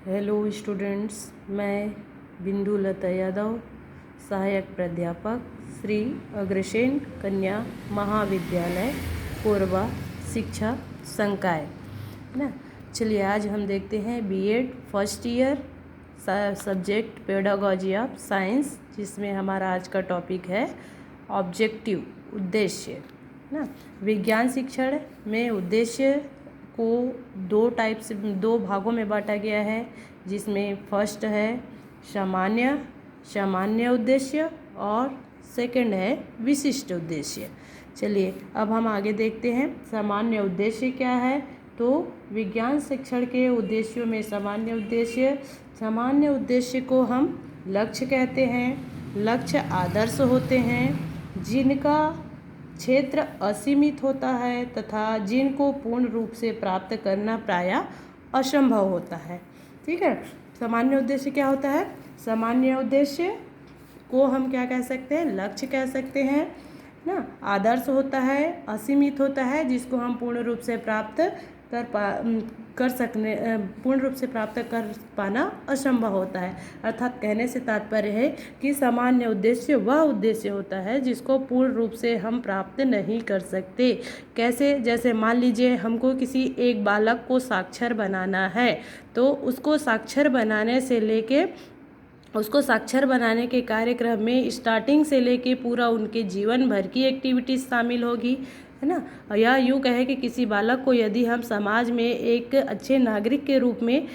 Hello students, मैं बिंदु लता यादव, सहायक प्राध्यापक श्री अग्रसेन कन्या महाविद्यालय कोरबा शिक्षा संकाय, है ना। चलिए आज हम देखते हैं BEd first year subject pedagogy of science, जिसमें हमारा आज का टॉपिक है ऑब्जेक्टिव, उद्देश्य, ना। विज्ञान शिक्षण में उद्देश्य को दो भागों में बांटा गया है, जिसमें फर्स्ट है सामान्य उद्देश्य और सेकंड है विशिष्ट उद्देश्य। चलिए अब हम आगे देखते हैं सामान्य उद्देश्य क्या है। तो विज्ञान शिक्षण के उद्देश्यों में सामान्य उद्देश्य को हम लक्ष्य कहते हैं। लक्ष्य आदर्श होते हैं जिनका क्षेत्र असीमित होता है तथा जिनको पूर्ण रूप से प्राप्त करना प्रायः असंभव होता है। ठीक है, सामान्य उद्देश्य क्या होता है? सामान्य उद्देश्य को हम क्या कह सकते हैं? लक्ष्य कह सकते हैं, ना। आदर्श होता है, असीमित होता है, जिसको हम पूर्ण रूप से प्राप्त कर पाना असंभव होता है। अर्थात कहने से तात्पर्य है कि सामान्य उद्देश्य वह उद्देश्य होता है जिसको पूर्ण रूप से हम प्राप्त नहीं कर सकते। कैसे? जैसे मान लीजिए हमको किसी एक बालक को साक्षर बनाना है, तो उसको साक्षर बनाने के कार्यक्रम में स्टार्टिंग से लेके पूरा उनके जीवन भर की एक्टिविटीज़ शामिल होगी, है ना। या यूँ कहे कि किसी बालक को यदि हम समाज में एक अच्छे नागरिक के रूप में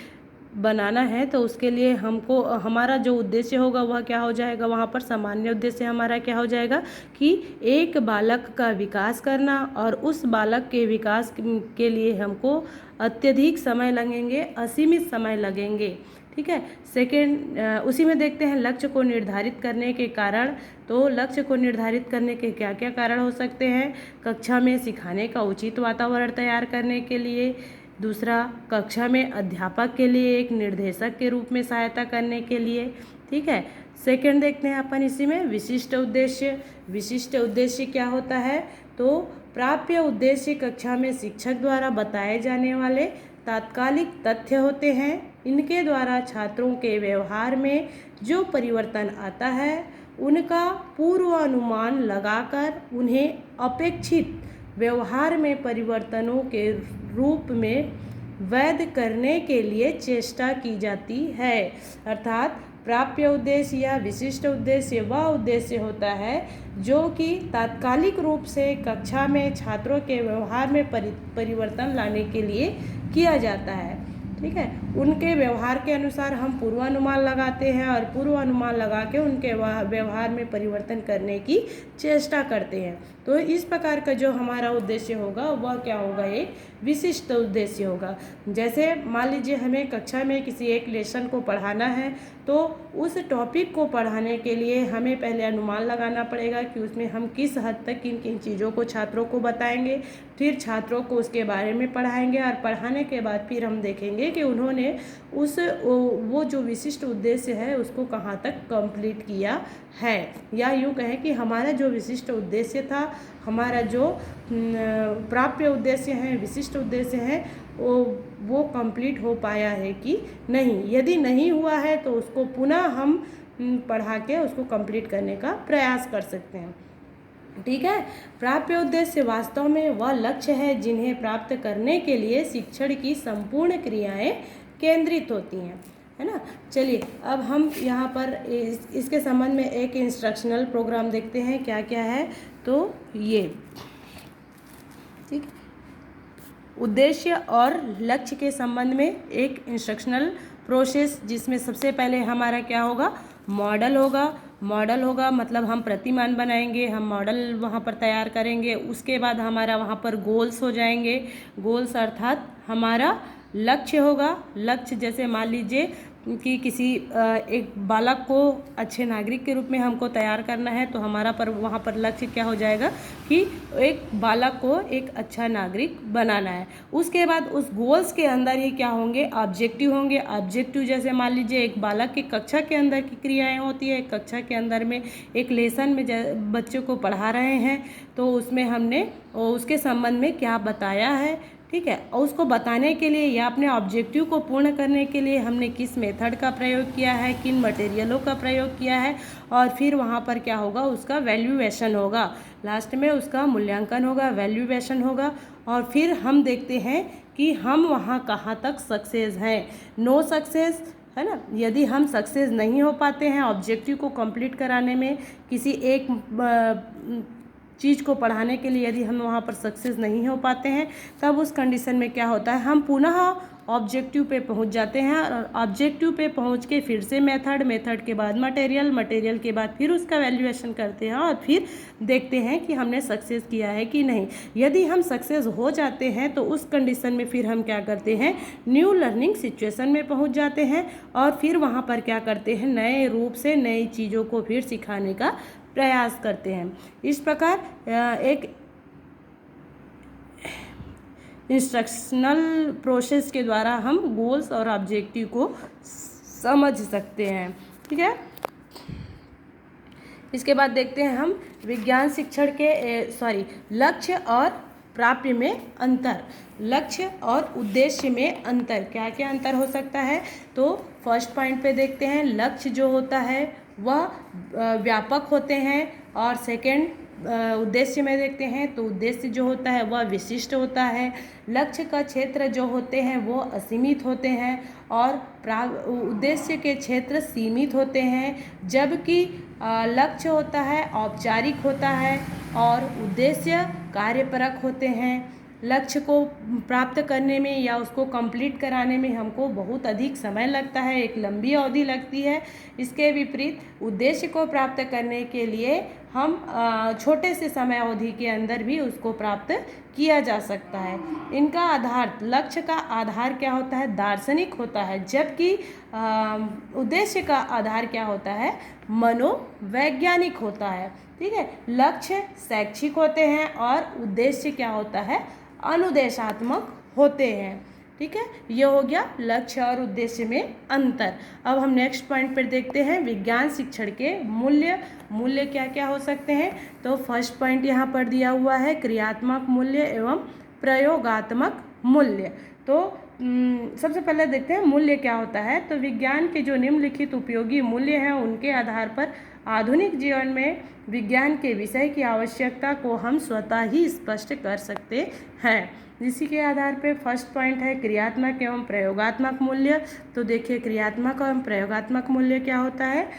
बनाना है, तो उसके लिए हमको हमारा जो उद्देश्य होगा वह क्या हो जाएगा? वहाँ पर सामान्य उद्देश्य हमारा क्या हो जाएगा कि एक बालक का विकास करना, और उस बालक के विकास के लिए हमको अत्यधिक समय लगेंगे, असीमित समय लगेंगे। ठीक है। सेकेंड, उसी में देखते हैं लक्ष्य को निर्धारित करने के कारण। तो लक्ष्य को निर्धारित करने के क्या क्या कारण हो सकते हैं? कक्षा में सिखाने का उचित वातावरण तैयार करने के लिए। दूसरा, कक्षा में अध्यापक के लिए एक निर्देशक के रूप में सहायता करने के लिए। ठीक है। सेकेंड देखते हैं अपन इसी में विशिष्ट उद्देश्य। विशिष्ट उद्देश्य क्या होता है? तो प्राप्य उद्देश्य कक्षा में शिक्षक द्वारा बताए जाने वाले तात्कालिक तथ्य होते हैं। इनके द्वारा छात्रों के व्यवहार में जो परिवर्तन आता है उनका पूर्वानुमान लगाकर उन्हें अपेक्षित व्यवहार में परिवर्तनों के रूप में वैध करने के लिए चेष्टा की जाती है। अर्थात प्राप्य उद्देश्य या विशिष्ट उद्देश्य वह उद्देश्य होता है जो कि तात्कालिक रूप से कक्षा में छात्रों के व्यवहार में परिवर्तन लाने के लिए किया जाता है। ठीक है। उनके व्यवहार के अनुसार हम पूर्वानुमान लगाते हैं और पूर्वानुमान लगा के उनके व्यवहार में परिवर्तन करने की चेष्टा करते हैं। तो इस प्रकार का जो हमारा उद्देश्य होगा वह क्या होगा? एक विशिष्ट उद्देश्य होगा। जैसे मान लीजिए हमें कक्षा में किसी एक लेसन को पढ़ाना है, तो उस टॉपिक को पढ़ाने के लिए हमें पहले अनुमान लगाना पड़ेगा कि उसमें हम किस हद तक किन किन चीज़ों को छात्रों को बताएंगे, फिर छात्रों को उसके बारे में पढ़ाएंगे, और पढ़ाने के बाद फिर हम देखेंगे कि उन्होंने वो जो विशिष्ट उद्देश्य है उसको कहाँ तक कंप्लीट किया है। या यूँ कहें कि हमारा जो विशिष्ट उद्देश्य था, हमारा जो प्राप्य उद्देश्य है, विशिष्ट उद्देश्य है, वो कंप्लीट हो पाया है कि नहीं। यदि नहीं हुआ है तो उसको पुनः हम पढ़ा के उसको कंप्लीट करने का प्रयास कर सकते हैं। ठीक है। प्राप्य उद्देश्य वास्तव में वह लक्ष्य है जिन्हें प्राप्त करने के लिए शिक्षण की संपूर्ण क्रियाएं केंद्रित होती हैं, है ना। चलिए अब हम यहाँ पर इसके संबंध में एक इंस्ट्रक्शनल प्रोग्राम देखते हैं क्या क्या है। तो ये ठीक, उद्देश्य और लक्ष्य के संबंध में एक इंस्ट्रक्शनल प्रोसेस, जिसमें सबसे पहले हमारा क्या होगा? मॉडल होगा, मतलब हम प्रतिमान बनाएंगे, हम मॉडल वहाँ पर तैयार करेंगे। उसके बाद हमारा वहाँ पर गोल्स हो जाएंगे। गोल्स अर्थात हमारा लक्ष्य होगा। लक्ष्य जैसे मान लीजिए कि किसी एक बालक को अच्छे नागरिक के रूप में हमको तैयार करना है, तो हमारा वहाँ पर लक्ष्य क्या हो जाएगा कि एक बालक को एक अच्छा नागरिक बनाना है। उसके बाद उस गोल्स के अंदर ही क्या होंगे? ऑब्जेक्टिव होंगे। ऑब्जेक्टिव जैसे मान लीजिए एक बालक की कक्षा के अंदर की क्रियाएं होती है। कक्षा के अंदर में एक लेसन में बच्चों को पढ़ा रहे हैं, तो उसमें हमने उसके संबंध में क्या बताया है, ठीक है। और उसको बताने के लिए या अपने ऑब्जेक्टिव को पूर्ण करने के लिए हमने किस मेथड का प्रयोग किया है, किन मटेरियलों का प्रयोग किया है, और फिर वहाँ पर क्या होगा, उसका वैल्यूएशन होगा। लास्ट में उसका मूल्यांकन होगा, वैल्यूएशन होगा, और फिर हम देखते हैं कि हम वहाँ कहाँ तक सक्सेस हैं। नो सक्सेस, है ना। यदि हम सक्सेस नहीं हो पाते हैं ऑब्जेक्टिव को कंप्लीट कराने में, किसी एक चीज़ को पढ़ाने के लिए यदि हम वहाँ पर सक्सेस नहीं हो पाते हैं, तब उस कंडीशन में क्या होता है, हम पुनः ऑब्जेक्टिव पे पहुँच जाते हैं, और ऑब्जेक्टिव पे पहुँच के फिर से मेथड के बाद मटेरियल के बाद फिर उसका वैल्यूएशन करते हैं, और फिर देखते हैं कि हमने सक्सेस किया है कि नहीं। यदि हम सक्सेस हो जाते हैं तो उस कंडीशन में फिर हम क्या करते हैं, न्यू लर्निंग सिचुएशन में पहुँच जाते हैं, और फिर वहाँ पर क्या करते हैं, नए रूप से नई चीज़ों को फिर सिखाने का प्रयास करते हैं। इस प्रकार एक इंस्ट्रक्शनल प्रोसेस के द्वारा हम गोल्स और ऑब्जेक्टिव को समझ सकते हैं। ठीक है। इसके बाद देखते हैं हम विज्ञान शिक्षण के लक्ष्य और प्राप्ति में अंतर। लक्ष्य और उद्देश्य में अंतर, क्या क्या अंतर हो सकता है। तो फर्स्ट पॉइंट पे देखते हैं, लक्ष्य जो होता है वह व्यापक होते हैं, और सेकंड उद्देश्य में देखते हैं तो उद्देश्य जो होता है वह विशिष्ट होता है। लक्ष्य का क्षेत्र जो होते हैं वो असीमित होते हैं, और उद्देश्य के क्षेत्र सीमित होते हैं। जबकि लक्ष्य होता है औपचारिक होता है, और उद्देश्य कार्यपरक होते हैं। लक्ष्य को प्राप्त करने में या उसको कंप्लीट कराने में हमको बहुत अधिक समय लगता है, एक लंबी अवधि लगती है। इसके विपरीत उद्देश्य को प्राप्त करने के लिए हम छोटे से समय अवधि के अंदर भी उसको प्राप्त किया जा सकता है। इनका आधार, लक्ष्य का आधार क्या होता है, दार्शनिक होता है, जबकि उद्देश्य का आधार क्या होता है, मनोवैज्ञानिक होता है। ठीक है। लक्ष्य शैक्षिक होते हैं और उद्देश्य क्या होता है, अनुदेशात्मक होते हैं। ठीक है। ये हो गया लक्ष्य और उद्देश्य में अंतर। अब हम नेक्स्ट पॉइंट पर देखते हैं विज्ञान शिक्षण के मूल्य क्या क्या हो सकते हैं। तो फर्स्ट पॉइंट यहाँ पर दिया हुआ है, क्रियात्मक मूल्य एवं प्रयोगात्मक मूल्य। तो सबसे पहले देखते हैं मूल्य क्या होता है। तो विज्ञान के जो निम्नलिखित उपयोगी मूल्य हैं उनके आधार पर आधुनिक जीवन में विज्ञान के विषय की आवश्यकता को हम स्वतः ही स्पष्ट कर सकते हैं। इसी के आधार पर फर्स्ट पॉइंट है क्रियात्मक एवं प्रयोगात्मक मूल्य। तो देखिए क्रियात्मक एवं प्रयोगात्मक मूल्य क्या होता है।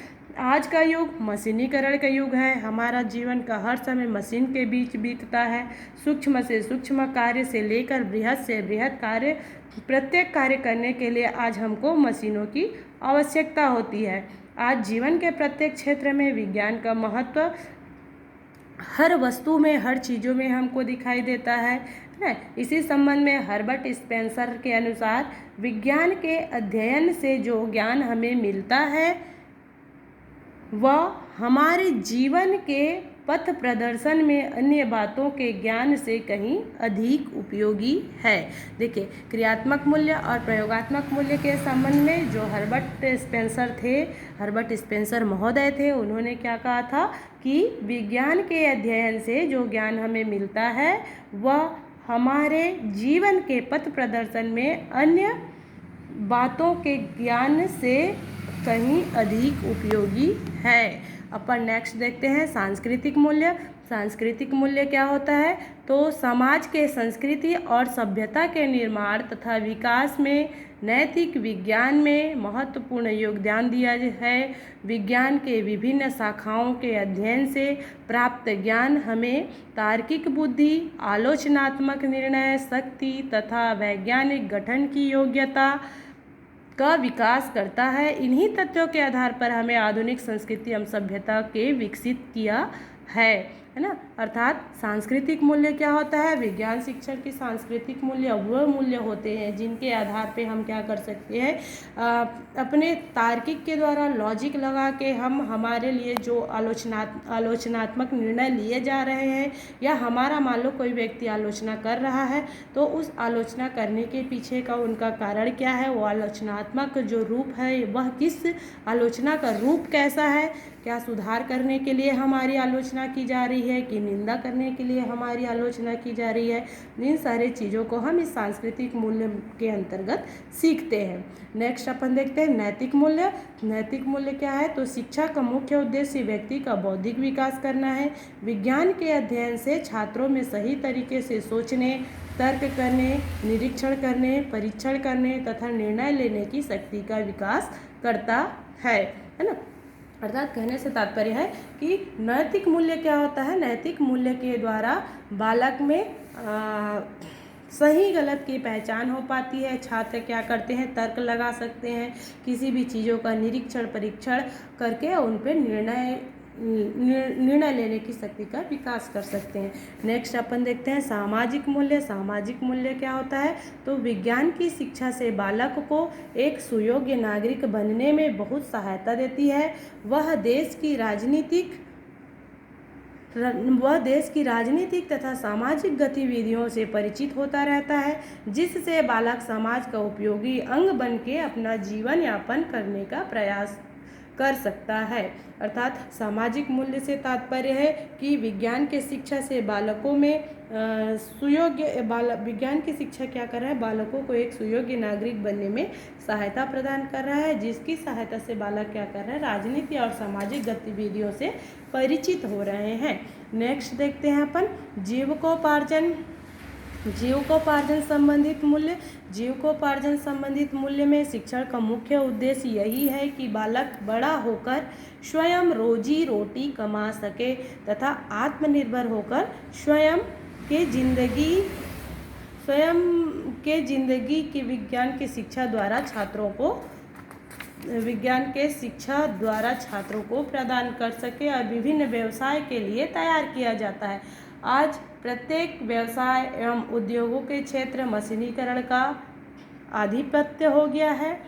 आज का युग मशीनीकरण का युग है। हमारा जीवन का हर समय मशीन के बीच बीतता है। सूक्ष्म से सूक्ष्म कार्य से लेकर बृहद से बृहद कार्य, प्रत्येक कार्य करने के लिए आज हमको मशीनों की आवश्यकता होती है। आज जीवन के प्रत्येक क्षेत्र में विज्ञान का महत्व हर वस्तु में, हर चीज़ों में हमको दिखाई देता है। इसी संबंध में हर्बर्ट स्पेंसर के अनुसार विज्ञान के अध्ययन से जो ज्ञान हमें मिलता है वह हमारे जीवन के पथ प्रदर्शन में अन्य बातों के ज्ञान से कहीं अधिक उपयोगी है। देखिए क्रियात्मक मूल्य और प्रयोगात्मक मूल्य के संबंध में जो हर्बर्ट स्पेंसर महोदय थे, उन्होंने क्या कहा था कि विज्ञान के अध्ययन से जो ज्ञान हमें मिलता है वह हमारे जीवन के पथ प्रदर्शन में अन्य बातों के ज्ञान से कहीं अधिक उपयोगी है। अपन नेक्स्ट देखते हैं सांस्कृतिक मूल्य। सांस्कृतिक मूल्य क्या होता है। तो समाज के संस्कृति और सभ्यता के निर्माण तथा विकास में नैतिक विज्ञान में महत्वपूर्ण योगदान दिया है। विज्ञान के विभिन्न शाखाओं के अध्ययन से प्राप्त ज्ञान हमें तार्किक बुद्धि, आलोचनात्मक निर्णय शक्ति तथा वैज्ञानिक गठन की योग्यता का विकास करता है। इन्हीं तथ्यों के आधार पर हमें आधुनिक संस्कृति एवं सभ्यता के विकसित किया है ना। अर्थात सांस्कृतिक मूल्य क्या होता है। विज्ञान शिक्षण की सांस्कृतिक मूल्य वह मूल्य होते हैं जिनके आधार पे हम क्या कर सकते हैं, अपने तार्किक के द्वारा लॉजिक लगा के हम हमारे लिए जो आलोचनात्मक निर्णय लिए जा रहे हैं, या हमारा मान लो कोई व्यक्ति आलोचना कर रहा है तो उस आलोचना करने के पीछे का उनका कारण क्या है, वो आलोचनात्मक जो रूप है वह किस आलोचना का रूप कैसा है, क्या सुधार करने के लिए हमारी आलोचना की जा रही रही है, कि निंदा करने के लिए हमारी आलोचना की जा रही है। इन सारी चीज़ों को हम इस सांस्कृतिक मूल्य के अंतर्गत सीखते हैं। नेक्स्ट अपन देखते हैं नैतिक मूल्य। नैतिक मूल्य क्या है? तो शिक्षा का मुख्य उद्देश्य व्यक्ति का बौद्धिक विकास करना है। विज्ञान के अध्ययन से छात्रों में सही तरीके से सोचने, तर्क करने, निरीक्षण करने, परीक्षण करने तथा निर्णय लेने की शक्ति का विकास करता है ना। अर्थात कहने से तात्पर्य है कि नैतिक मूल्य क्या होता है? नैतिक मूल्य के द्वारा बालक में सही गलत की पहचान हो पाती है। छात्र क्या करते हैं? तर्क लगा सकते हैं, किसी भी चीज़ों का निरीक्षण परीक्षण करके उन पर निर्णय लेने की शक्ति का विकास कर सकते हैं। नेक्स्ट अपन देखते हैं सामाजिक मूल्य। सामाजिक मूल्य क्या होता है? तो विज्ञान की शिक्षा से बालक को एक सुयोग्य नागरिक बनने में बहुत सहायता देती है। वह देश की राजनीतिक तथा सामाजिक गतिविधियों से परिचित होता रहता है, जिससे बालक समाज का उपयोगी अंग बन के अपना जीवन यापन करने का प्रयास कर सकता है। अर्थात सामाजिक मूल्य से तात्पर्य है कि विज्ञान के शिक्षा से बालकों में विज्ञान की शिक्षा क्या कर रहा है? बालकों को एक सुयोग्य नागरिक बनने में सहायता प्रदान कर रहा है, जिसकी सहायता से बालक क्या कर रहा है? राजनीति और सामाजिक गतिविधियों से परिचित हो रहे हैं। नेक्स्ट देखते हैं अपन जीविकोपार्जन संबंधित मूल्य। जीविकोपार्जन संबंधित मूल्य में शिक्षण का मुख्य उद्देश्य यही है कि बालक बड़ा होकर स्वयं रोजी रोटी कमा सके तथा आत्मनिर्भर होकर स्वयं के जिंदगी की विज्ञान की शिक्षा द्वारा छात्रों को प्रदान कर सके और विभिन्न व्यवसाय के लिए तैयार किया जाता है। आज प्रत्येक व्यवसाय एवं उद्योगों के क्षेत्र मशीनीकरण का आधिपत्य हो गया है।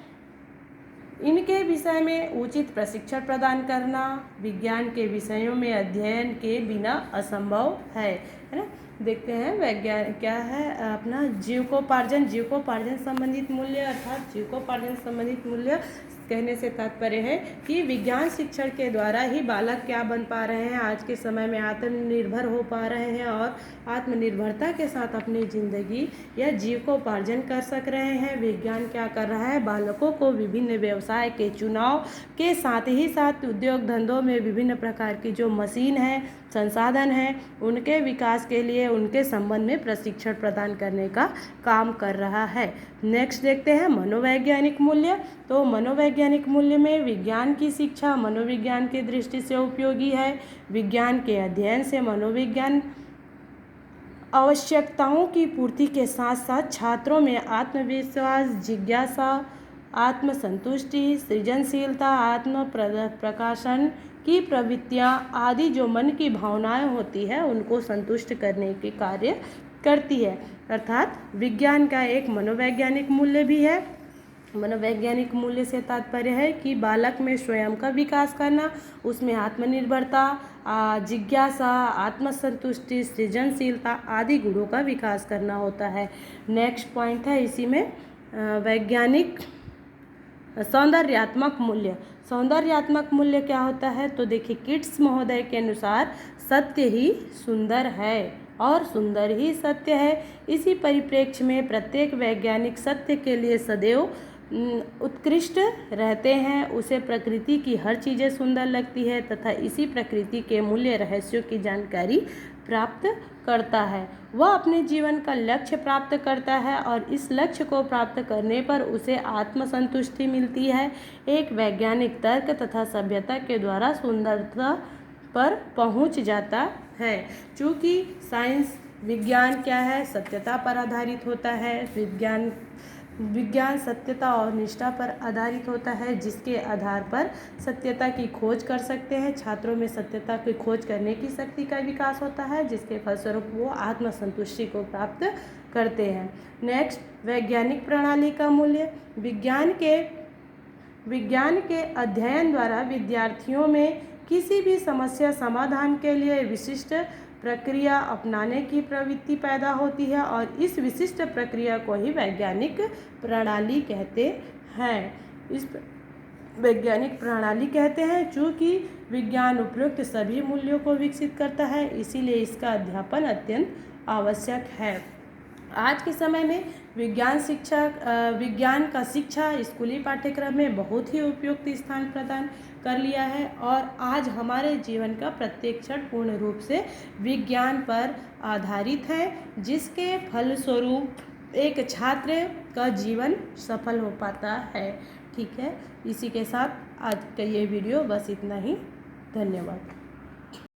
इनके विषय में उचित प्रशिक्षण प्रदान करना विज्ञान के विषयों में अध्ययन के बिना असंभव है ना। देखते हैं वैज्ञानिक क्या है अपना जीविकोपार्जन संबंधित मूल्य। अर्थात जीविकोपार्जन संबंधित मूल्य कहने से तात्पर्य है कि विज्ञान शिक्षण के द्वारा ही बालक क्या बन पा रहे हैं? आज के समय में आत्मनिर्भर हो पा रहे हैं और आत्मनिर्भरता के साथ अपनी जिंदगी या जीविकोपार्जन कर सक रहे हैं। विज्ञान क्या कर रहा है? बालकों को विभिन्न व्यवसाय के चुनाव के साथ ही साथ उद्योग धंधों में विभिन्न प्रकार की जो मशीन है, संसाधन है, उनके विकास के लिए उनके संबंध में प्रशिक्षण प्रदान करने का काम कर रहा है। नेक्स्ट देखते हैं मनोवैज्ञानिक मूल्य। तो मनोवैज्ञानिक मूल्य में विज्ञान की शिक्षा मनोविज्ञान की दृष्टि से उपयोगी है। विज्ञान के अध्ययन से मनोविज्ञान आवश्यकताओं की पूर्ति के साथ साथ छात्रों में आत्मविश्वास, जिज्ञासा, आत्मसंतुष्टि, सृजनशीलता, आत्म प्रकाशन की प्रवृत्तियाँ आदि जो मन की भावनाएं होती है उनको संतुष्ट करने के कार्य करती है। अर्थात विज्ञान का एक मनोवैज्ञानिक मूल्य भी है। मनोवैज्ञानिक मूल्य से तात्पर्य है कि बालक में स्वयं का विकास करना, उसमें आत्मनिर्भरता, जिज्ञासा, आत्मसंतुष्टि, सृजनशीलता आदि गुणों का विकास करना होता है। नेक्स्ट पॉइंट है इसी में वैज्ञानिक सौंदर्यात्मक मूल्य। सौंदर्यात्मक मूल्य क्या होता है? तो देखिए किट्स महोदय के अनुसार सत्य ही सुंदर है और सुंदर ही सत्य है। इसी परिप्रेक्ष्य में प्रत्येक वैज्ञानिक सत्य के लिए सदैव उत्कृष्ट रहते हैं। उसे प्रकृति की हर चीज़ें सुंदर लगती है तथा इसी प्रकृति के मूल्य रहस्यों की जानकारी प्राप्त करता है। वह अपने जीवन का लक्ष्य प्राप्त करता है और इस लक्ष्य को प्राप्त करने पर उसे आत्मसंतुष्टि मिलती है। एक वैज्ञानिक तर्क तथा सभ्यता के द्वारा सुंदरता पर पहुंच जाता है। चूँकि विज्ञान क्या है? सत्यता पर आधारित होता है। विज्ञान सत्यता और निष्ठा पर आधारित होता है, जिसके आधार पर सत्यता की खोज कर सकते हैं। छात्रों में सत्यता की खोज करने की शक्ति का विकास होता है, जिसके फलस्वरूप वो आत्मसंतुष्टि को प्राप्त करते हैं। नेक्स्ट वैज्ञानिक प्रणाली का मूल्य। विज्ञान के अध्ययन द्वारा विद्यार्थियों में किसी भी समस्या समाधान के लिए विशिष्ट प्रक्रिया अपनाने की प्रवृत्ति पैदा होती है और इस विशिष्ट प्रक्रिया को ही वैज्ञानिक प्रणाली कहते हैं। वैज्ञानिक प्रणाली कहते हैं, चूँकि विज्ञान उपयुक्त सभी मूल्यों को विकसित करता है, इसीलिए इसका अध्यापन अत्यंत आवश्यक है। आज के समय में विज्ञान का शिक्षा स्कूली पाठ्यक्रम में बहुत ही उपयुक्त स्थान प्रदान कर लिया है और आज हमारे जीवन का प्रत्येक क्षण पूर्ण रूप से विज्ञान पर आधारित है, जिसके फलस्वरूप एक छात्र का जीवन सफल हो पाता है। ठीक है, इसी के साथ आज का ये वीडियो बस इतना ही। धन्यवाद।